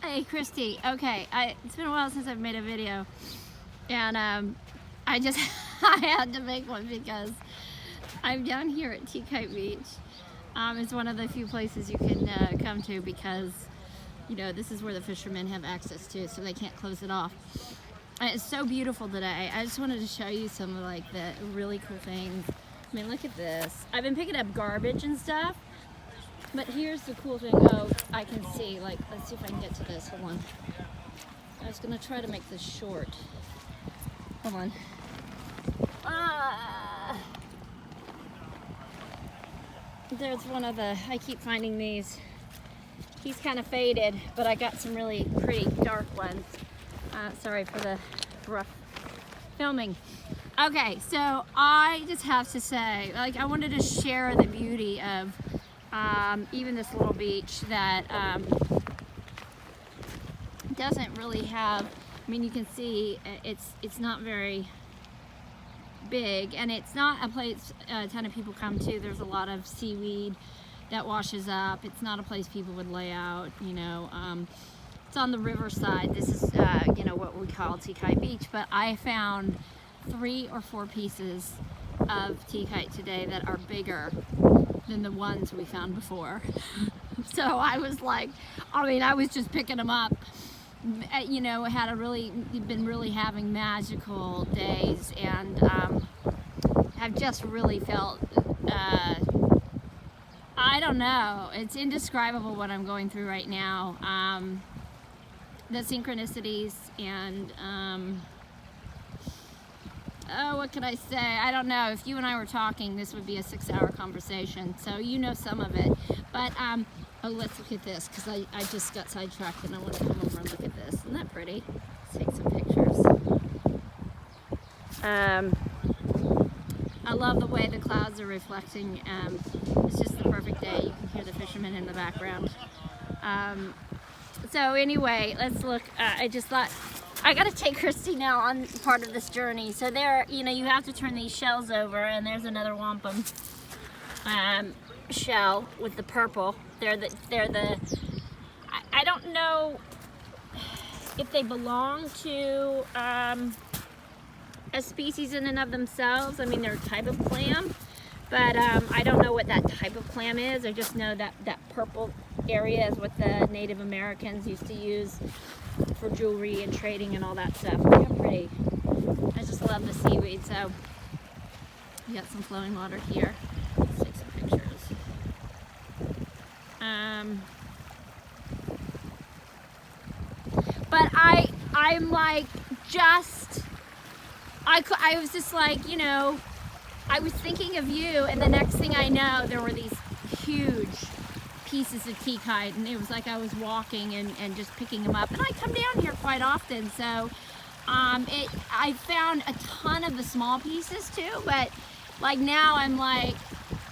Hey, Christy. Okay, it's been a while since I've made a video, and I just I had to make one because I'm down here at Tea Kite Beach. It's one of the few places you can come to because, you know, this is where the fishermen have access to, so they can't close it off. And it's so beautiful today. I just wanted to show you some of like the really cool things. I mean, look at this. I've been picking up garbage and stuff. But here's the cool thing. Oh, I can see, like, let's see if I can get to this. Hold on. I was gonna try to make this short. Hold on. There's one of the, I keep finding these. He's kind of faded, but I got some really pretty dark ones. Sorry for the rough filming. Okay, so I just have to say, like, I wanted to share the beauty of even this little beach that doesn't really have, I mean, you can see it's not very big, and it's not a place a ton of people come to. There's a lot of seaweed that washes up. It's not a place people would lay out, you know. It's on the riverside. This is you know, what we call Tea Kite Beach, but I found 3 or 4 pieces of tea kite today that are bigger than the ones we found before. So I was like, I mean, I was just picking them up. You know, been really having magical days, and have just really felt, I don't know, it's indescribable what I'm going through right now. The synchronicities and oh, what could I say? I don't know. If you and I were talking, this would be a 6-hour conversation. So you know some of it. But, oh, let's look at this, because I just got sidetracked and I want to come over and look at this. Isn't that pretty? Let's take some pictures. I love the way the clouds are reflecting. It's just the perfect day. You can hear the fishermen in the background. So anyway, let's look. I just thought, I gotta take Christy now on part of this journey. So there, you know, you have to turn these shells over, and there's another wampum shell with the purple. They're the I don't know if they belong to a species in and of themselves. I mean, they're a type of clam, but I don't know what that type of clam is. I just know that that purple area is what the Native Americans used to use for jewelry and trading and all that stuff. Look how pretty. I just love the seaweed. So we got some flowing water here. Let's take some pictures. But I'm like, I was just like, you know, I was thinking of you, and the next thing I know, there were these huge pieces of tea kite, and it was like I was walking and just picking them up. And I come down here quite often, so I found a ton of the small pieces too, but like now I'm like,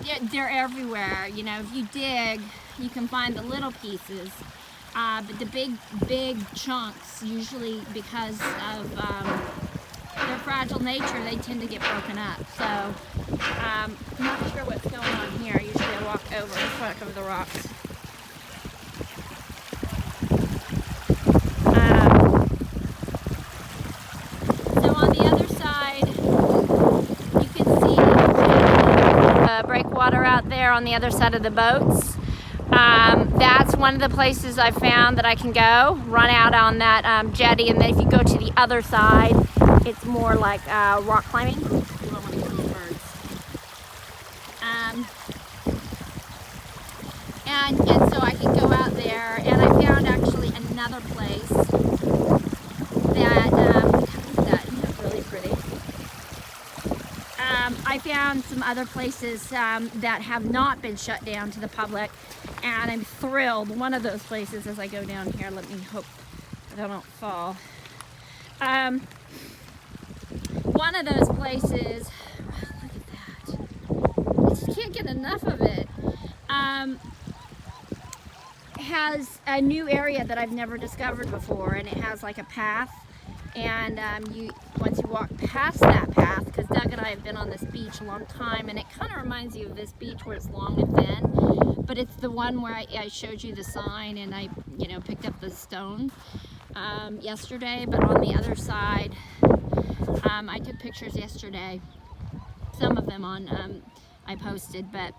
yeah, they're everywhere. You know, if you dig, you can find the little pieces, but the big chunks, usually because of their fragile nature, they tend to get broken up. So I'm not sure what's going on here. Usually I walk over the rocks. So on the other side, you can see the breakwater out there on the other side of the boats. That's one of the places I found that I can go, run out on that jetty, and then if you go to the other side, it's more like rock climbing. And so I can go out there, and I found actually another place that, look at that, isn't that really pretty? I found some other places that have not been shut down to the public, and I'm thrilled. One of those places, as I go down here, let me hope that I don't fall. One of those places, look at that, I just can't get enough of it, has a new area that I've never discovered before, and it has like a path And once you walk past that path, because Doug and I have been on this beach a long time, and it kind of reminds you of this beach where it's long and thin, but it's the one where I showed you the sign, and I picked up the stone yesterday. But on the other side, I took pictures yesterday. Some of them I posted, but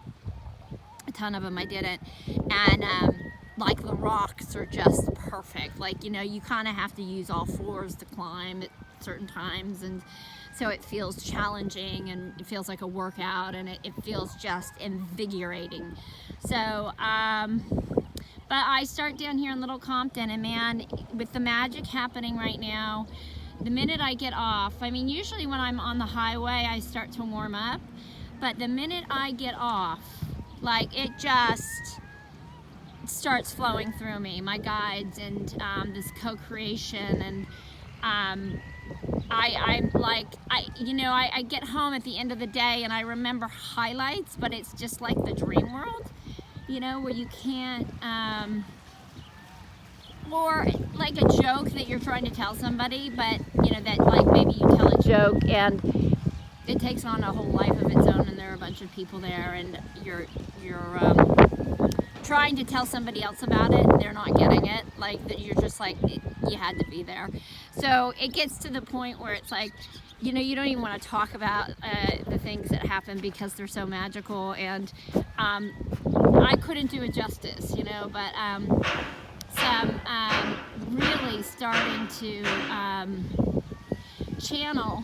a ton of them I didn't. And like the rocks are just perfect. Like, you kind of have to use all fours to climb at certain times, and so it feels challenging, and it feels like a workout, and it feels just invigorating. So but I start down here in Little Compton, and man, with the magic happening right now, the minute I get off, I mean, usually when I'm on the highway I start to warm up, but the minute I get off, like, it just starts flowing through me, my guides, and this co-creation. And I get home at the end of the day and I remember highlights, but it's just like the dream world, where you can't, or like a joke that you're trying to tell somebody, but that, like, maybe you tell a joke and it takes on a whole life of its own, and there are a bunch of people there, and you're trying to tell somebody else about it, and they're not getting it. Like, that, you're just like, you had to be there. So it gets to the point where it's like, you don't even want to talk about the things that happen because they're so magical, and I couldn't do it justice, but some really starting to channel,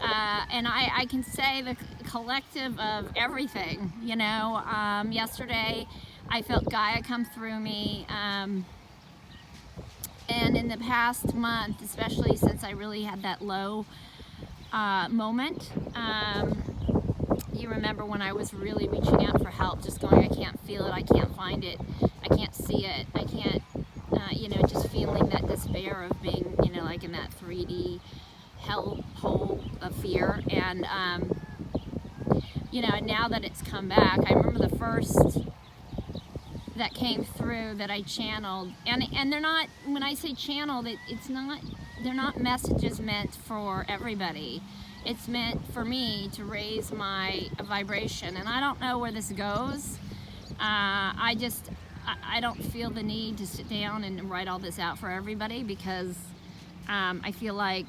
and I can say the collective of everything. Yesterday I felt Gaia come through me, and in the past month, especially since I really had that low moment, you remember when I was really reaching out for help, just going, I can't feel it, I can't find it, I can't see it, I can't, just feeling that despair of being, like in that 3D hell hole of fear. And now that it's come back, I remember the first that came through that I channeled, and they're not, when I say channeled, they're not messages meant for everybody. It's meant for me to raise my vibration, and I don't know where this goes. I don't feel the need to sit down and write all this out for everybody, because I feel like,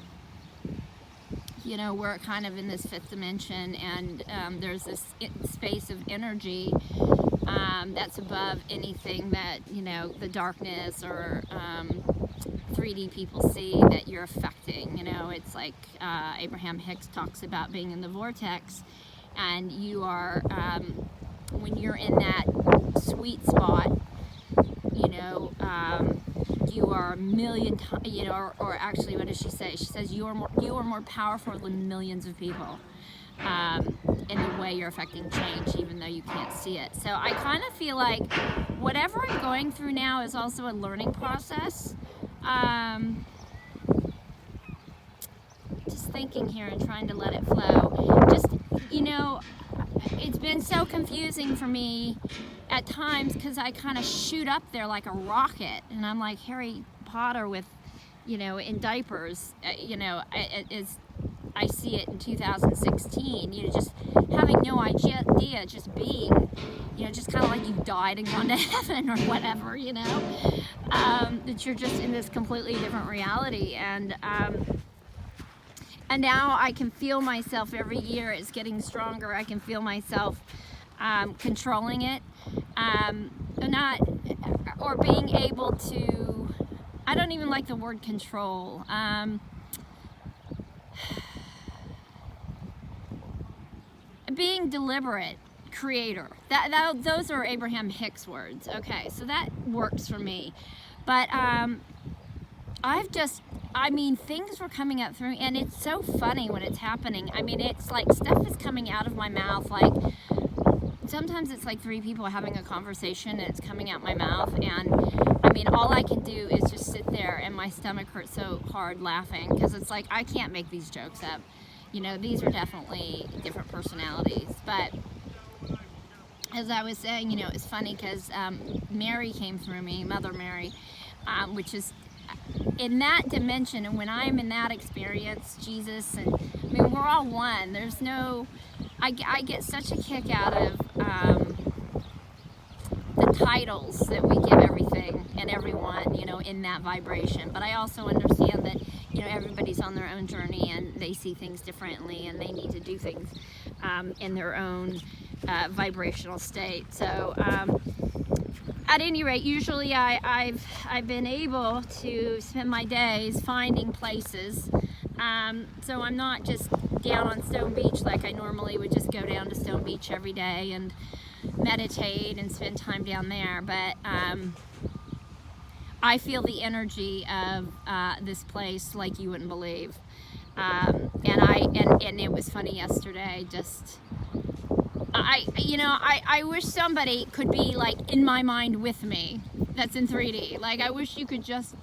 we're kind of in this fifth dimension, and there's this space of energy that's above anything that, the darkness or 3D people see that you're affecting. It's like Abraham Hicks talks about being in the vortex, and you are, when you're in that sweet spot, you are a million times, or actually, what does she say? She says you are more powerful than millions of people, in the way you're affecting change, even though you can't see it. So I kind of feel like whatever I'm going through now is also a learning process. Just thinking here and trying to let it flow. Just, it's been so confusing for me at times, because I kind of shoot up there like a rocket, and I'm like Harry Potter with, in diapers, I see it in 2016, just having no idea, just being, just kind of like you've died and gone to heaven or whatever, that you're just in this completely different reality. And now I can feel myself every year, it's getting stronger. I can feel myself controlling it, or being able to, I don't even like the word control, being deliberate, creator. Those are Abraham Hicks words. Okay, so that works for me. But things were coming up through, and it's so funny when it's happening. It's like stuff is coming out of my mouth, like sometimes it's like three people having a conversation and it's coming out my mouth, and all I can do is just sit there, and my stomach hurts so hard laughing, because it's like, I can't make these jokes up. These are definitely different personalities. But as I was saying, it's funny because Mary came through me, Mother Mary, which is in that dimension, and when I'm in that experience, Jesus, and I mean, we're all one. There's no, I get such a kick out of the titles that we give everything and everyone, you know, in that vibration. But I also understand that, you know, everybody's on their own journey and they see things differently and they need to do things in their own vibrational state. So at any rate, usually I've been able to spend my days finding places. So I'm not just down on Stone Beach like I normally would just go down to Stone Beach every day and meditate and spend time down there. But I feel the energy of this place like you wouldn't believe. And it was funny yesterday. Just I wish somebody could be like in my mind with me. That's in 3D. Like I wish you could just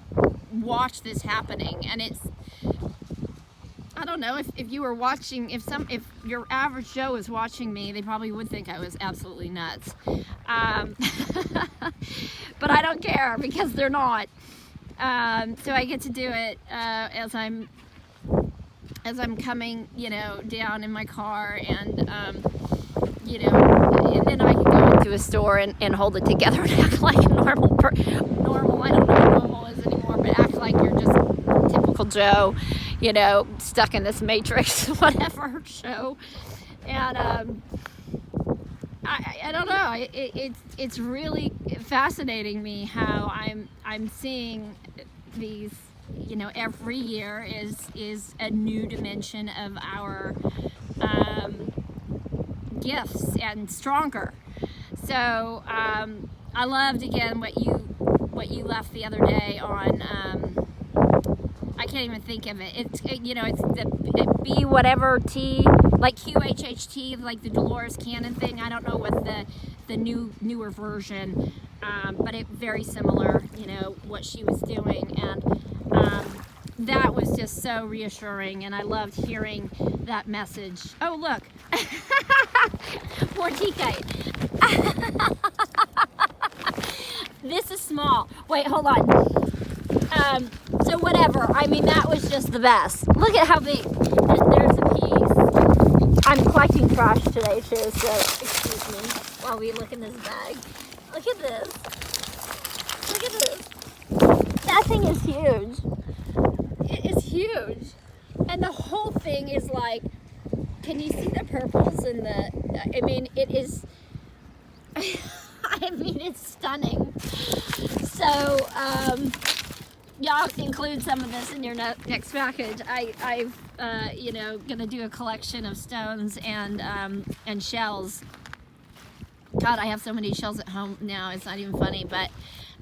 watch this happening. And it's, I don't know, if you were watching, if your average Joe was watching me, they probably would think I was absolutely nuts. But I don't care because they're not. So I get to do it as I'm coming, you know, down in my car, and you know, and then I can go into a store and hold it together and act like a normal. I don't know what normal is anymore, but act like you're just typical Joe, you know, stuck in this Matrix, whatever show. And I don't know. It's really fascinating me how I'm seeing these. You know, every year is a new dimension of our gifts and stronger. So I loved again what you left the other day on. I can't even think of it. It's you know, it's the B whatever T, like QHHT, like the Dolores Cannon thing. I don't know what the newer version, but it very similar. You know what she was doing, and that was just so reassuring, and I loved hearing that message. Oh look, more tea kite. This is small. Wait, hold on. So whatever. I mean, that was just the best. Look at how big. There's a piece. I'm collecting trash today too, so excuse me while we look in this bag. Look at this. Look at this. That thing is huge. It is huge. And the whole thing is like, can you see the purples and the, I mean, it is, I mean, it's stunning. So, y'all include some of this in your next package. I've you know, gonna do a collection of stones and shells. God, I have so many shells at home now, it's not even funny, but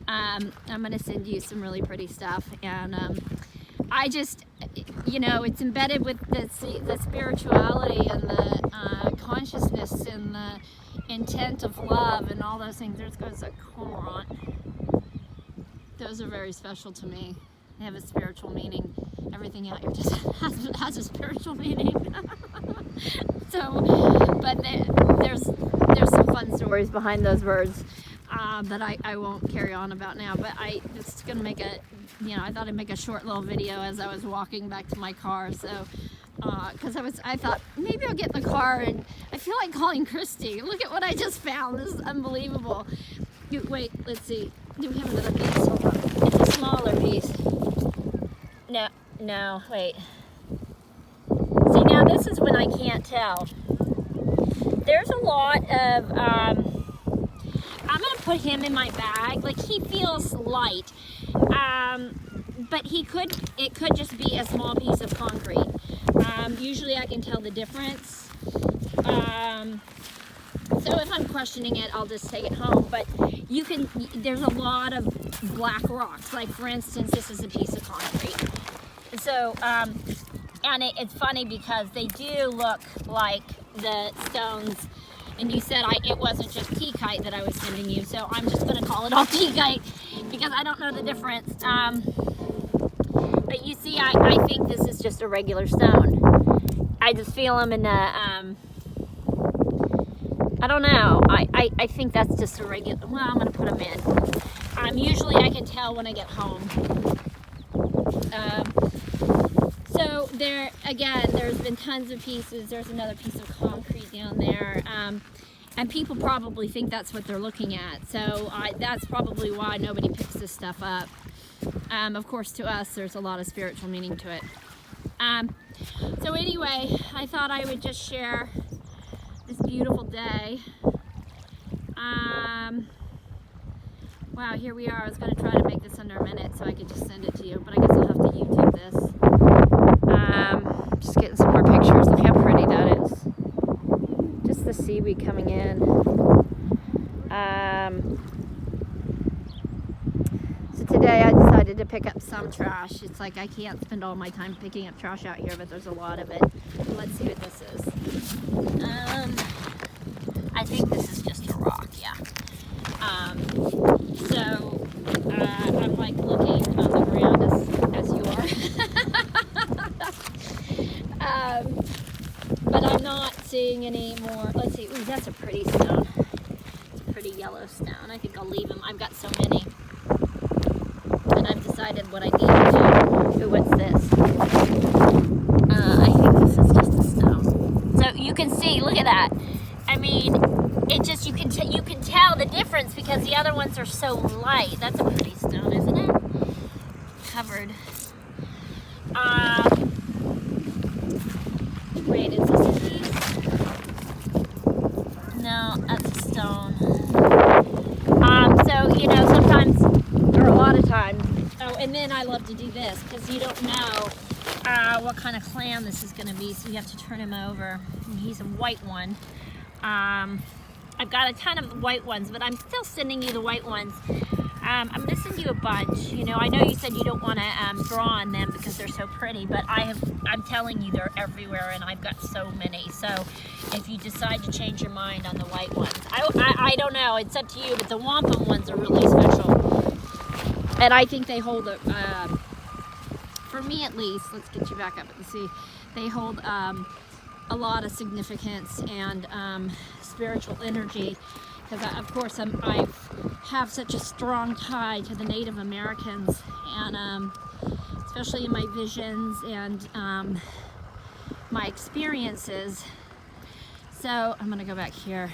I'm gonna send you some really pretty stuff. And I just, you know, it's embedded with the spirituality and the consciousness and the intent of love and all those things. There goes a cormorant. Those are very special to me. They have a spiritual meaning. Everything out here just has a spiritual meaning. So, but there's some fun stories behind those birds that I won't carry on about now. But I just gonna make a, you know, I thought I'd make a short little video as I was walking back to my car. So, because I thought maybe I'll get in the car, and I feel like calling Christy. Look at what I just found. This is unbelievable. Wait, let's see. Do we have another piece? Hold on. It's a smaller piece. No, wait. See, now this is when I can't tell. There's a lot of, I'm going to put him in my bag. Like, he feels light. But it could just be a small piece of concrete. Usually I can tell the difference. So if I'm questioning it, I'll just take it home. But you can, there's a lot of black rocks. Like for instance, this is a piece of concrete. So, and it's funny because they do look like the stones. And you said it wasn't just T-kite that I was sending you. So I'm just going to call it all T-kite because I don't know the difference. But you see, I think this is just a regular stone. I just feel them in the, I don't know. I think that's just a regular, well, I'm going to put them in. Usually I can tell when I get home. So there, again, there's been tons of pieces. There's another piece of concrete down there. And people probably think that's what they're looking at. So that's probably why nobody picks this stuff up. Of course, to us, there's a lot of spiritual meaning to it. So anyway, I thought I would just share this beautiful day. Wow, here we are. I was going to try to make this under a minute so I could just send it to you, but I guess I'll have to YouTube this. Just getting some more pictures. Look how pretty that is. Just the seaweed coming in. So today I decided to pick up some trash. It's like I can't spend all my time picking up trash out here, but there's a lot of it. Let's see what this is. I think this is just a rock, yeah. So I'm like looking on the ground as you are. But I'm not seeing any more. Let's see. Ooh, that's a pretty stone. It's a pretty yellow stone. I think I'll leave them. I've got so many. And I've decided what I need to do. Ooh, what's this? I think this is just a stone. So you can see, look at that. I mean, it just, you can tell the difference because the other ones are so light. That's a pretty stone, isn't it? Covered. Wait, is this a piece? No, that's a stone. So, you know, sometimes, or a lot of times, oh, and then I love to do this because you don't know what kind of clam this is going to be, so you have to turn him over. And he's a white one. I've got a ton of white ones, but I'm still sending you the white ones. I'm going to send you a bunch. You know, I know you said you don't want to draw on them because they're so pretty, but I'm telling you they're everywhere, and I've got so many. So if you decide to change your mind on the white ones, I don't know. It's up to you, but the wampum ones are really special. And I think they hold, for me at least, let's get you back up and see, they hold a lot of significance and spiritual energy. Because of course I have such a strong tie to the Native Americans, and especially in my visions and my experiences. So I'm gonna go back here.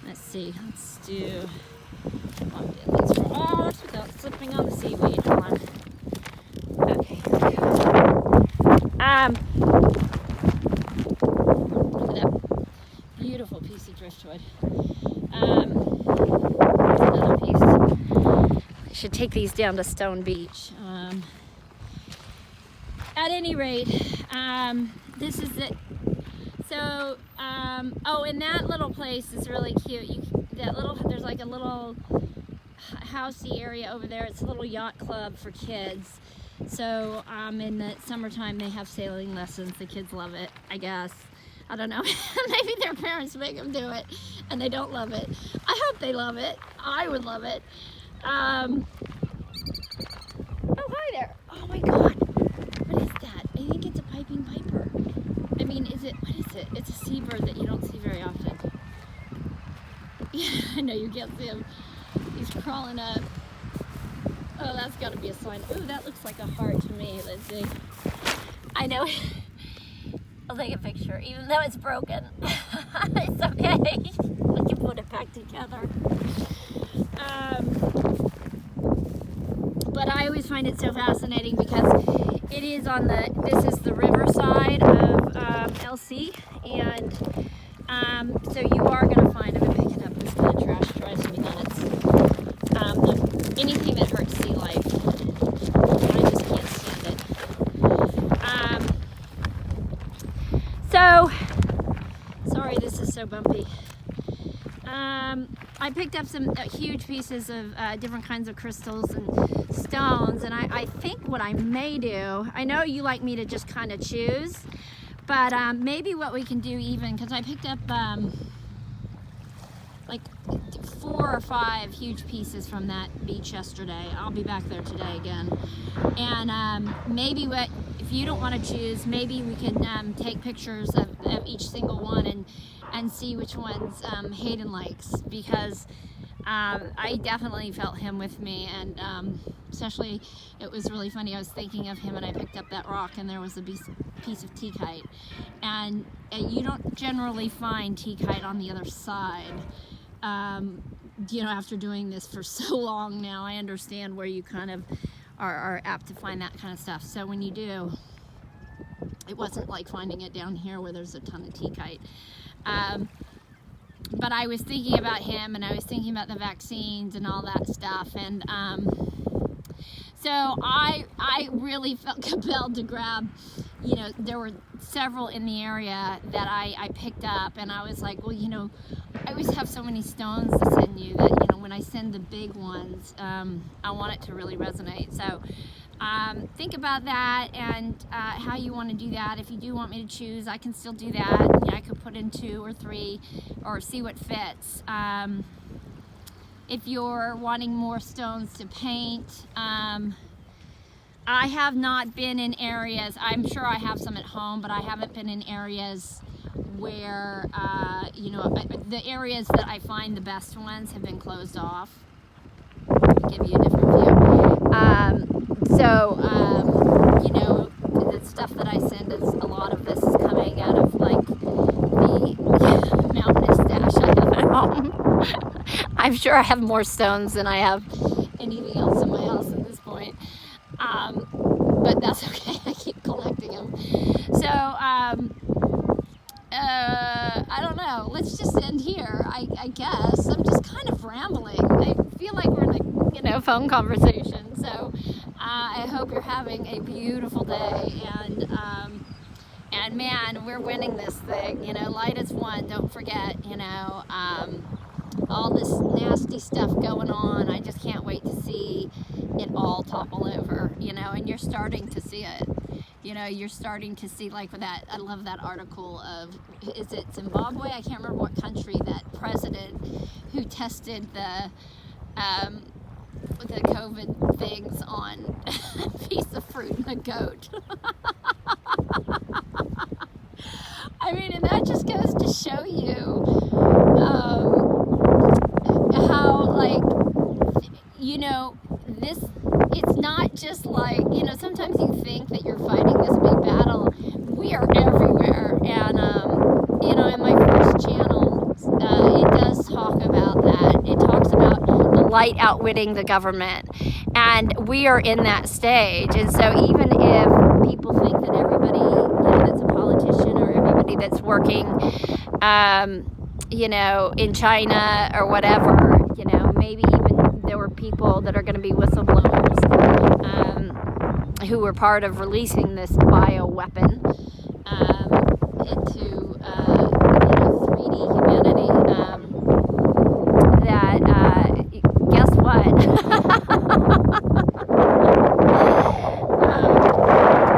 Let's see. Let's do these for ours without slipping on the seaweed. Hold on. Okay. Look at that beautiful piece of driftwood. Another piece. I should take these down to Stone Beach. At any rate, this is it. So, oh, and that little place is really cute. There's like a little housey area over there. It's a little yacht club for kids. So, in the summertime, they have sailing lessons. The kids love it, I guess. I don't know. Maybe their parents make them do it, and they don't love it. I hope they love it. I would love it. Oh, hi there. Oh my God. What is that? I think it's a piping piper. I mean, what is it? It's a seabird that you don't see very often. Yeah, I know you can't see him. He's crawling up. Oh, that's got to be a sign. Ooh, that looks like a heart to me. Let's see. I know. I'll take a picture, even though it's broken. It's okay. We can put it back together. But I always find it so fascinating because it is this is the riverside of LC, and so you are going to find, I'm going to pick it up instead of trash, drives me nuts. Anything that hurts sea life, I just can't stand it. So, sorry this is so bumpy. I picked up some huge pieces of different kinds of crystals and stones, and I think what I may do, I know you like me to just kind of choose, but maybe what we can do even, because I picked up like 4 or 5 huge pieces from that beach yesterday. I'll be back there today again. And maybe if you don't want to choose, maybe we can take pictures of each single one and see which ones Hayden likes, because I definitely felt him with me, and especially it was really funny. I was thinking of him and I picked up that rock and there was a piece of T-kite, and you don't generally find T-kite on the other side. After doing this for so long now, I understand where you kind of are apt to find that kind of stuff. So when you do, it wasn't like finding it down here where there's a ton of T-kite. But I was thinking about him, and I was thinking about the vaccines and all that stuff, and so I really felt compelled to grab, there were several in the area that I picked up, and I was like, well, I always have so many stones to send you that, when I send the big ones, I want it to really resonate. So think about that and how you want to do that. If you do want me to choose, I can still do that. I could put in 2 or 3 or see what fits. If you're wanting more stones to paint, I have not been in areas, I'm sure I have some at home, but I haven't been in areas where, the areas that I find the best ones have been closed off. I'll give you a different view. The stuff that I send, a lot of this is coming out of like the mountainous stash I have at home. I'm sure I have more stones than I have anything else in my house at this point. But that's okay, I keep collecting them. So, I don't know, let's just end here, I guess. I'm just kind of rambling. I feel like we're in a, phone conversation. So, I hope you're having a beautiful day, and man, we're winning this thing, light as one, don't forget, all this nasty stuff going on. I just can't wait to see it all topple over, and you're starting to see it. You're starting to see, like that, I love that article of, is it Zimbabwe? I can't remember what country, that president who tested the COVID things on a piece of fruit and a goat. I mean, and that just goes to show you how, it's not just like, sometimes you think that you're fighting this big battle. We are everywhere. And, in my first channel, it does talk about that. It talks about the light outwitting the government. And we are in that stage. And so even if people think that everybody, that's a politician or everybody that's working, in China or whatever, maybe even there were people that are going to be whistleblowers who were part of releasing this bioweapon into 3D humanity. Guess what?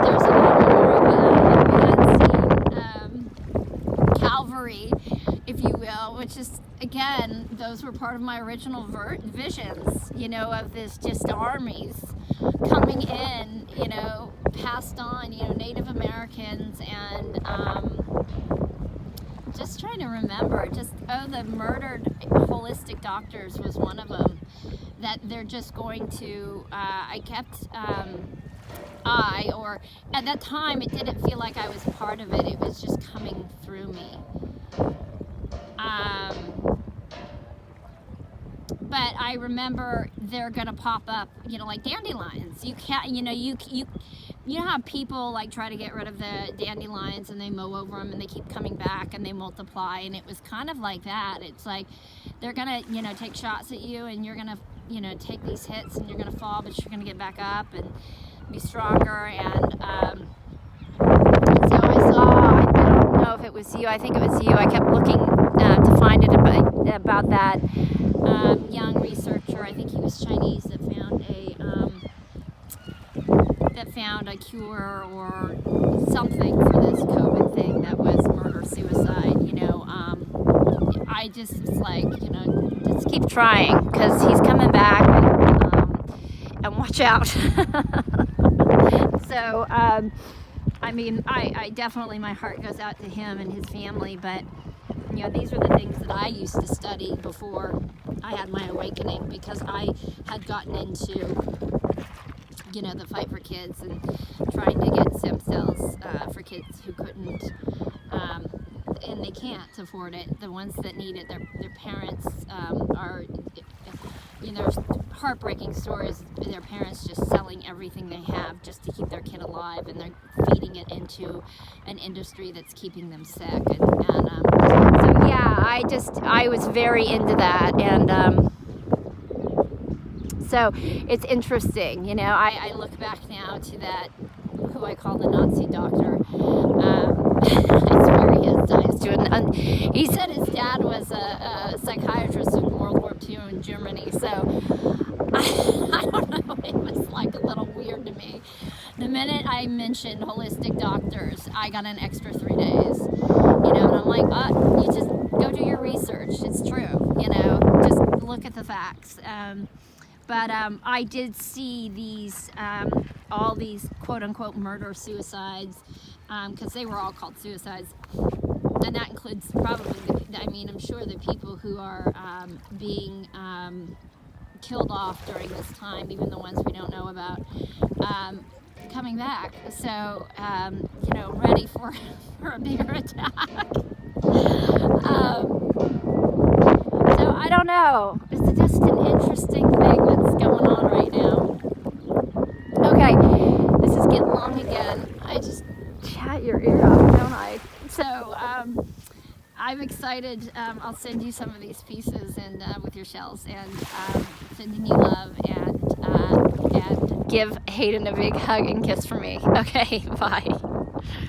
There's a lot more of an unseen Calvary, if you will, which is, again, those were part of my original visions, of this just armies coming in, passed on, Native Americans, and just trying to remember, the murdered holistic doctors was one of them, that they're just going to, or at that time, it didn't feel like I was part of it, it was just coming through me. But I remember they're gonna pop up, like dandelions. You can't, you know how people like try to get rid of the dandelions and they mow over them and they keep coming back and they multiply, and it was kind of like that. It's like they're gonna, take shots at you and you're gonna, take these hits and you're gonna fall, but you're gonna get back up and be stronger. And so I don't know if it was you. I think it was you. I kept looking to find it about that young researcher. I think he was Chinese that found a cure or something for this COVID thing that was murder-suicide. I just was like, just keep trying, because he's coming back, and watch out. So, I definitely, my heart goes out to him and his family, but, these were the things that I used to study before I had my awakening, because I had gotten into, the fight for kids and trying to get stem cells for kids who couldn't, and they can't afford it. The ones that need it, their parents are, there's heartbreaking stories. Their parents just selling everything they have just to keep their kid alive, and they're feeding it into an industry that's keeping them sick. And so yeah, I was very into that, and so it's interesting, I look back now to that, who I call the Nazi doctor. I swear he said his dad was a psychiatrist in World War II in Germany, so I don't know, it was like a little weird to me. The minute I mentioned holistic doctors, I got an extra 3 days, and I'm like, you just go do your research, it's true, just look at the facts. But I did see these, all these quote-unquote murder-suicides, because they were all called suicides, and that includes probably, I'm sure the people who are being killed off during this time, even the ones we don't know about, coming back. So, ready for a bigger attack. So I don't know. It's just an interesting thing that's going on right now. Okay, this is getting long again. I just chat your ear off, don't I? So I'm excited. I'll send you some of these pieces and with your shells, and sending you love, and give Hayden a big hug and kiss from me. Okay, bye.